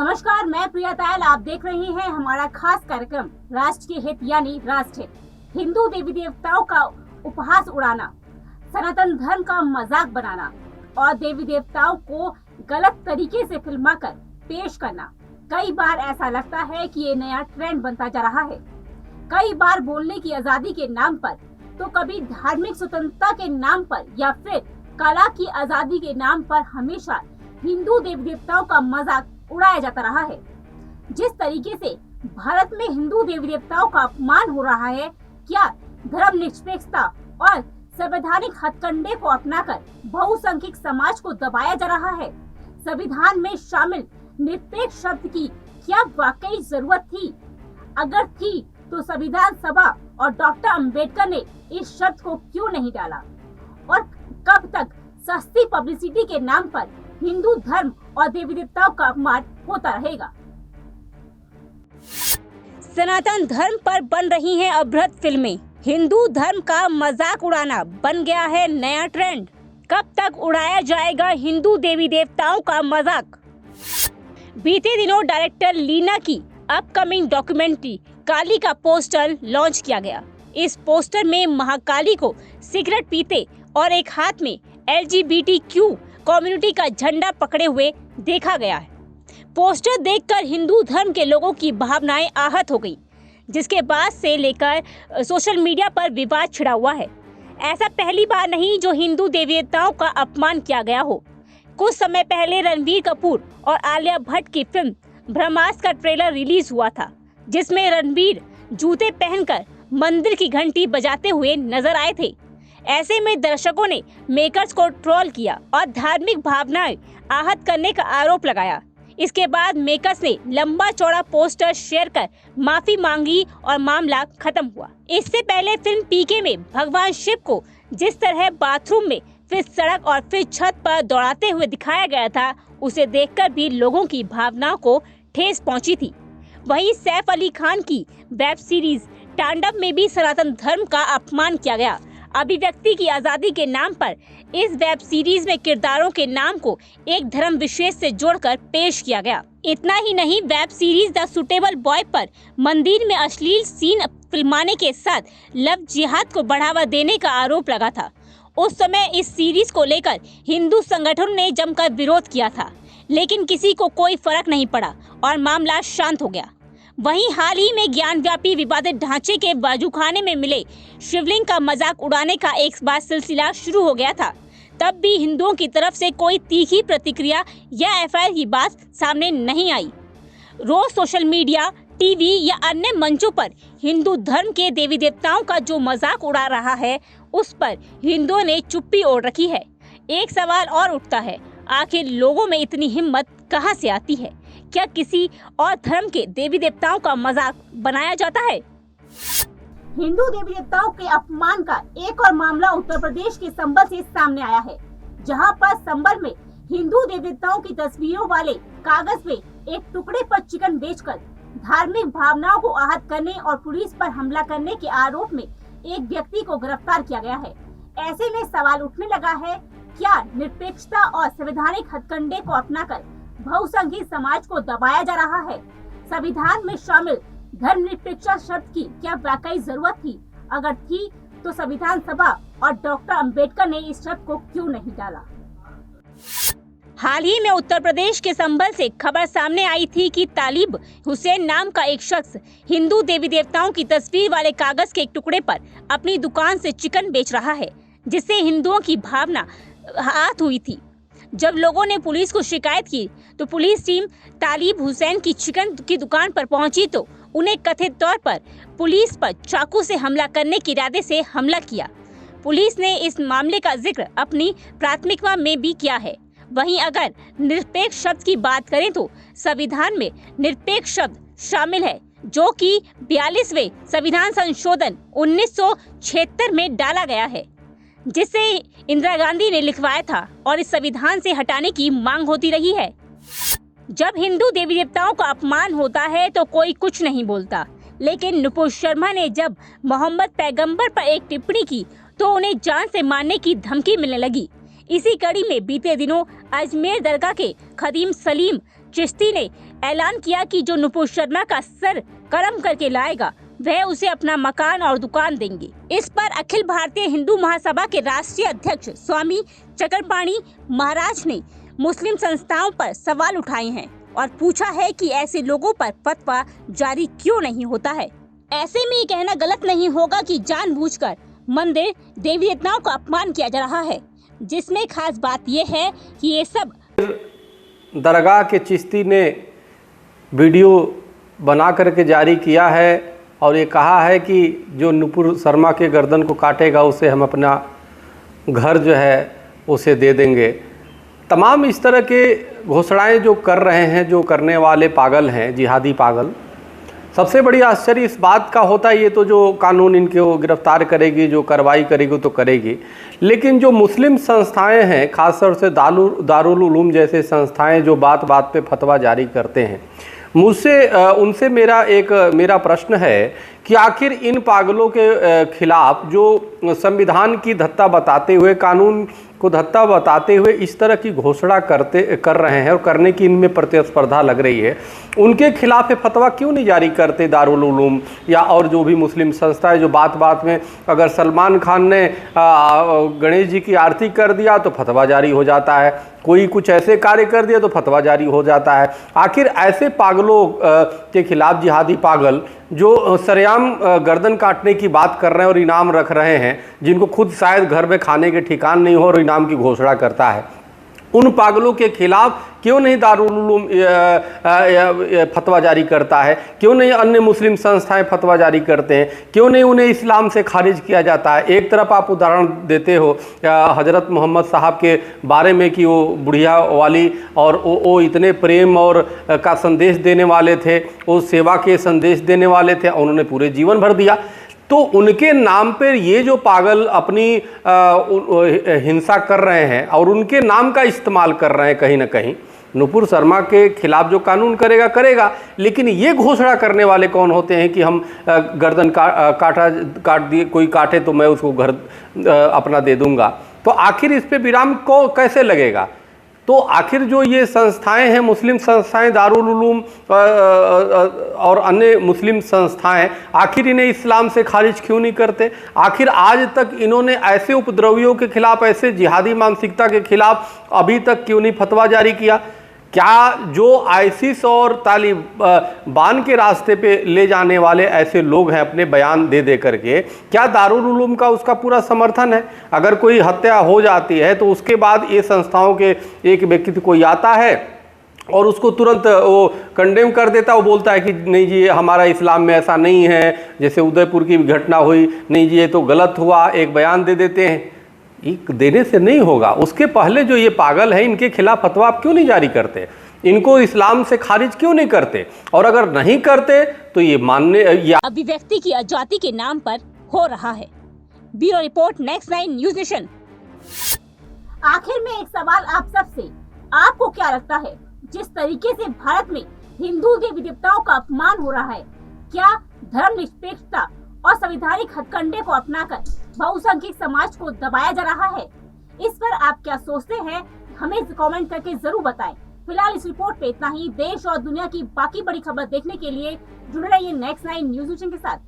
नमस्कार, मैं प्रिया तायल। आप देख रहे हैं हमारा खास कार्यक्रम राष्ट्र के हित यानी राष्ट्र हित। हिंदू देवी देवताओं का उपहास उड़ाना, सनातन धर्म का मजाक बनाना और देवी देवताओं को गलत तरीके से फिल्माकर पेश करना, कई बार ऐसा लगता है कि ये नया ट्रेंड बनता जा रहा है। कई बार बोलने की आजादी के नाम पर, तो कभी धार्मिक स्वतंत्रता के नाम पर या फिर कला की आजादी के नाम पर हमेशा हिंदू देवी देवताओं का मजाक उड़ाया जाता रहा है। जिस तरीके से भारत में हिंदू देवी देवताओं का अपमान हो रहा है, क्या धर्मनिरपेक्षता और संवैधानिक हथकंडे को अपनाकर बहुसंख्यक समाज को दबाया जा रहा है? संविधान में शामिल निरपेक्ष शब्द की क्या वाकई जरूरत थी? अगर थी तो संविधान सभा और डॉक्टर अंबेडकर ने इस शब्द को क्यों नहीं डाला? और कब तक सस्ती पब्लिसिटी के नाम पर हिंदू धर्म और देवी देवताओं का अपमान होता रहेगा? सनातन धर्म पर बन रही हैं अभद्र फिल्में। हिंदू धर्म का मजाक उड़ाना बन गया है नया ट्रेंड। कब तक उड़ाया जाएगा हिंदू देवी देवताओं का मजाक? बीते दिनों डायरेक्टर लीना की अपकमिंग डॉक्यूमेंट्री काली का पोस्टर लॉन्च किया गया। इस पोस्टर में महाकाली को सिगरेट पीते और एक हाथ में LGBTQ कम्युनिटी का झंडा पकड़े हुए देखा गया है। पोस्टर देखकर हिंदू धर्म के लोगों की भावनाएं आहत हो गई, जिसके बाद से लेकर सोशल मीडिया पर विवाद छिड़ा हुआ है। ऐसा पहली बार नहीं जो हिंदू देवी देवताओं का अपमान किया गया हो। कुछ समय पहले रणबीर कपूर और आलिया भट्ट की फिल्म ब्रह्मास्त्र का ट्रेलर रिलीज हुआ था, जिसमें रणबीर जूते पहनकर मंदिर की घंटी बजाते हुए नजर आए थे। ऐसे में दर्शकों ने मेकर्स को ट्रोल किया और धार्मिक भावनाएं आहत करने का आरोप लगाया। इसके बाद मेकर्स ने लंबा चौड़ा पोस्टर शेयर कर माफी मांगी और मामला खत्म हुआ। इससे पहले फिल्म पीके में भगवान शिव को जिस तरह बाथरूम में, फिर सड़क और फिर छत पर दौड़ाते हुए दिखाया गया था, उसे देखकर भी लोगों की भावनाओं को ठेस पहुंची थी। वहीं सैफ अली खान की वेब सीरीज तांडव में भी सनातन धर्म का अपमान किया गया। अभिव्यक्ति की आजादी के नाम पर इस वेब सीरीज में किरदारों के नाम को एक धर्म विशेष से जोड़कर पेश किया गया। इतना ही नहीं, web series the suitable boy पर मंदिर में अश्लील सीन फिल्माने के साथ लव जिहाद को बढ़ावा देने का आरोप लगा था। उस समय इस सीरीज को लेकर हिंदू संगठनों ने जमकर विरोध किया था, लेकिन किसी को कोई फर्क नहीं पड़ा और मामला शांत हो गया। वहीं हाल ही में ज्ञानव्यापी विवादित ढांचे के बाजूखाने में मिले शिवलिंग का मजाक उड़ाने का एक बार सिलसिला शुरू हो गया था। तब भी हिंदुओं की तरफ से कोई तीखी प्रतिक्रिया या FIR की बात सामने नहीं आई। रोज सोशल मीडिया, टीवी या अन्य मंचों पर हिंदू धर्म के देवी देवताओं का जो मजाक उड़ा रहा है, उस पर हिंदुओं ने चुप्पी ओढ़ रखी है। एक सवाल और उठता है, आखिर लोगों में इतनी हिम्मत कहां से आती है? क्या किसी और धर्म के देवी देवताओं का मजाक बनाया जाता है? हिंदू देवी देवताओं के अपमान का एक और मामला उत्तर प्रदेश के संबल से सामने आया है, जहां पर संबल में हिंदू देवी देवताओं की तस्वीरों वाले कागज में एक टुकड़े पर चिकन बेचकर धार्मिक भावनाओं को आहत करने और पुलिस पर हमला करने के आरोप में एक व्यक्ति को गिरफ्तार किया गया है। ऐसे में सवाल उठने लगा है, क्या निरपेक्षता और संवैधानिक हथकंडे को अपनाकर बहुसंख्यक समाज को दबाया जा रहा है? संविधान में शामिल धर्मनिरपेक्षता शब्द की क्या वाकई जरूरत थी? अगर थी तो संविधान सभा और डॉक्टर अंबेडकर ने इस शब्द को क्यों नहीं डाला? हाल ही में उत्तर प्रदेश के संबल से खबर सामने आई थी कि तालिब हुसैन नाम का एक शख्स हिंदू देवी देवताओं की तस्वीर वाले कागज के एक टुकड़े पर अपनी दुकान से चिकन बेच रहा है, जिससे हिंदुओं की भावना आहत हुई थी। जब लोगों ने पुलिस को शिकायत की तो पुलिस टीम तालिब हुसैन की चिकन की दुकान पर पहुंची तो उन्हें कथित तौर पर पुलिस पर चाकू से हमला करने के इरादे से हमला किया। पुलिस ने इस मामले का जिक्र अपनी प्राथमिकता में भी किया है। वहीं अगर निरपेक्ष शब्द की बात करें तो संविधान में निरपेक्ष शब्द शामिल है, जो कि 42वें संविधान संशोधन 1976 में डाला गया है, जिसे इंदिरा गांधी ने लिखवाया था और इस संविधान से हटाने की मांग होती रही है। जब हिंदू देवी देवताओं का अपमान होता है तो कोई कुछ नहीं बोलता, लेकिन नुपुर शर्मा ने जब मोहम्मद पैगंबर पर एक टिप्पणी की तो उन्हें जान से मारने की धमकी मिलने लगी। इसी कड़ी में बीते दिनों अजमेर दरगाह के खदीम सलीम चिश्ती ने ऐलान किया कि जो नुपुर शर्मा का सर कर्म करके लाएगा वह उसे अपना मकान और दुकान देंगे। इस पर अखिल भारतीय हिंदू महासभा के राष्ट्रीय अध्यक्ष स्वामी चक्रपाणी महाराज ने मुस्लिम संस्थाओं पर सवाल उठाए हैं और पूछा है कि ऐसे लोगों पर फतवा जारी क्यों नहीं होता है। ऐसे में ये कहना गलत नहीं होगा कि जानबूझकर मंदिर देवी देवताओं का अपमान किया जा रहा है, जिसमें खास बात यह है कि ये सब दरगाह के चिश्ती ने वीडियो बना करके जारी किया है और ये कहा है कि जो नुपुर शर्मा के गर्दन को काटेगा उसे हम अपना घर जो है उसे दे देंगे। तमाम इस तरह के घोषणाएं जो कर रहे हैं, जो करने वाले पागल हैं, जिहादी पागल। सबसे बड़ी आश्चर्य इस बात का होता है, ये तो जो कानून इनको गिरफ्तार करेगी, जो कार्रवाई करेगी तो करेगी, लेकिन जो मुस्लिम संस्थाएं हैं, खासतौर से दारुल उलूम जैसे संस्थाएं जो बात बात पे फतवा जारी करते हैं, उनसे मेरा प्रश्न है कि आखिर इन पागलों के खिलाफ जो संविधान की धत्ता बताते हुए, कानून को धत्ता बताते हुए इस तरह की घोषणा कर रहे हैं और करने की इनमें प्रतिस्पर्धा लग रही है, उनके खिलाफ फतवा क्यों नहीं जारी करते दारुल उलूम या और जो भी मुस्लिम संस्थाएं जो बात बात में, अगर सलमान खान ने गणेश जी की आरती कर दिया तो फतवा जारी हो जाता है, कोई कुछ ऐसे कार्य कर दिया तो फतवा जारी हो जाता है। आखिर ऐसे पागलों के खिलाफ, जिहादी पागल जो सरेआम गर्दन काटने की बात कर रहे हैं और इनाम रख रहे हैं, जिनको खुद शायद घर में खाने के ठिकान नहीं हो और इनाम की घोषणा करता है, उन पागलों के खिलाफ क्यों नहीं दारुल उलूम फतवा जारी करता है? क्यों नहीं अन्य मुस्लिम संस्थाएं फतवा जारी करते हैं? क्यों नहीं उन्हें इस्लाम से खारिज किया जाता है? एक तरफ आप उदाहरण देते हो हज़रत मोहम्मद साहब के बारे में कि वो बुढ़िया वाली और वो इतने प्रेम और का संदेश देने वाले थे, वो सेवा के संदेश देने वाले थे, उन्होंने पूरे जीवन भर दिया। तो उनके नाम पर ये जो पागल अपनी हिंसा कर रहे हैं और उनके नाम का इस्तेमाल कर रहे हैं कहीं ना कहीं, नुपुर शर्मा के खिलाफ जो कानून करेगा, लेकिन ये घोषणा करने वाले कौन होते हैं कि हम गर्दन काट दिए, कोई काटे तो मैं उसको घर अपना दे दूंगा। तो आखिर इस पे विराम को कैसे लगेगा? तो आखिर जो ये संस्थाएं हैं, मुस्लिम संस्थाएं, दारुल उलूम और अन्य मुस्लिम संस्थाएं, आखिर इन्हें इस्लाम से खारिज क्यों नहीं करते? आखिर आज तक इन्होंने ऐसे उपद्रवियों के खिलाफ, ऐसे जिहादी मानसिकता के खिलाफ अभी तक क्यों नहीं फतवा जारी किया? क्या जो आईसिस और तालिबान के रास्ते पे ले जाने वाले ऐसे लोग हैं अपने बयान दे करके, क्या दारुल उलूम का उसका पूरा समर्थन है? अगर कोई हत्या हो जाती है तो उसके बाद ये संस्थाओं के एक व्यक्ति कोई आता है और उसको तुरंत वो कंडेम कर देता, वो बोलता है कि नहीं जी हमारा इस्लाम में ऐसा नहीं है, जैसे उदयपुर की घटना हुई, नहीं जी ये तो गलत हुआ, एक बयान दे देते हैं। देने से नहीं होगा, उसके पहले जो ये पागल है इनके खिलाफ फतवा आप क्यों नहीं जारी करते? इनको इस्लाम से खारिज क्यों नहीं करते? और अगर नहीं करते तो ये मानने या अभिव्यक्ति की आजादी के नाम पर हो रहा है। Bureau report, next 9 news nation. आखिर में एक सवाल आप सबसे, आपको क्या लगता है जिस तरीके से भारत में हिंदू देवी देवताओं का अपमान हो रहा है, क्या धर्मनिरपेक्षता और संवैधानिक हथकंडे को अपनाकर बहुसंख्यक समाज को दबाया जा रहा है? इस पर आप क्या सोचते हैं, हमें कमेंट करके जरूर बताएं। फिलहाल इस रिपोर्ट पे इतना ही। देश और दुनिया की बाकी बड़ी खबर देखने के लिए जुड़े रहिए नेक्स्ट 9 न्यूज नेशन के साथ।